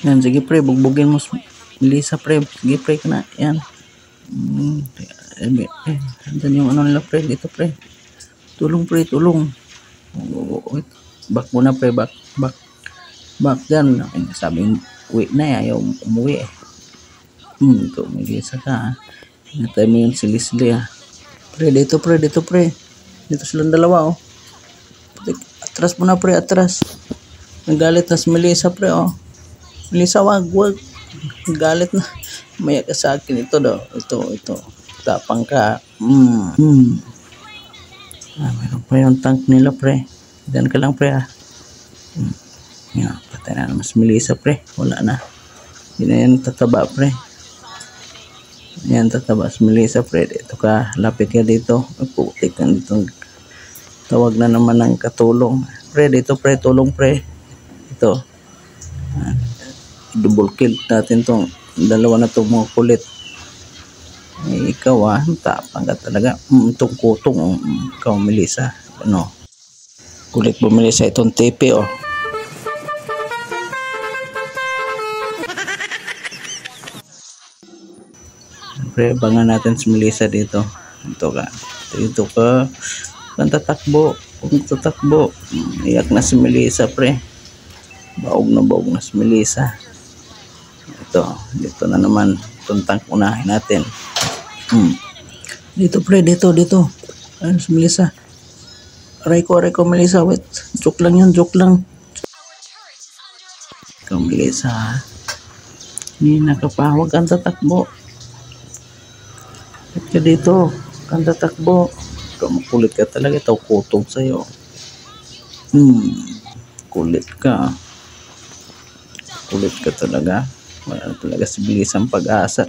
Yan, sige pre, bugbugin mo. Melissa pre, sige pre ka na. Yan. Andyan yung ano nila pre, dito pre. Tulong pre, tulong. Back muna pre, back dyan. Sabing uwi na eh, ayaw umuwi eh. Ito, Melissa ka. Hinatay mo yung si Leslie ah. Pre, dito pre. Dito silang dalawa oh. Atras mo na pre, atras. Nagalit na si Melissa pre oh. Melissa, wag. Galit na. Maya ka sa akin. Ito daw. Ito. Tapang ka. Meron pa yung tank nila pre. Diyan ka lang pre ah. Yan. Patay na naman si Melissa pre. Wala na. Hindi na yan tataba pre. Yan tataba si Melissa pre. Dito ka. Lapit ka dito. Putik ka dito. Tawag na naman ng katulong. Pre, dito pre. Tulong pre. Ito. Double kill natin tong dalawa na itong mga kulit. Ikaw ah, tapang ka talaga. Itong kutong ikaw Melissa. Ano? Kulit mo Melissa itong tepe oh. Siyempre, abangan natin si Melissa dito. Dito ka. Kung tatakbo. Iyak na si Melissa pre. Baog na si Melissa. Dito na naman itong tank unahin natin. Dito pre, dito. Ayun si Melissa. Aray ko Melissa, wait. Joke lang. Ikaw Melissa ha. Hindi nakapahawag kang tatakbo. At ka dito, kang tatakbo. Ikaw makulit ka talaga, ito kutong sa'yo. Kulit ka talaga. Wala talaga si Melissa ang pag-asa.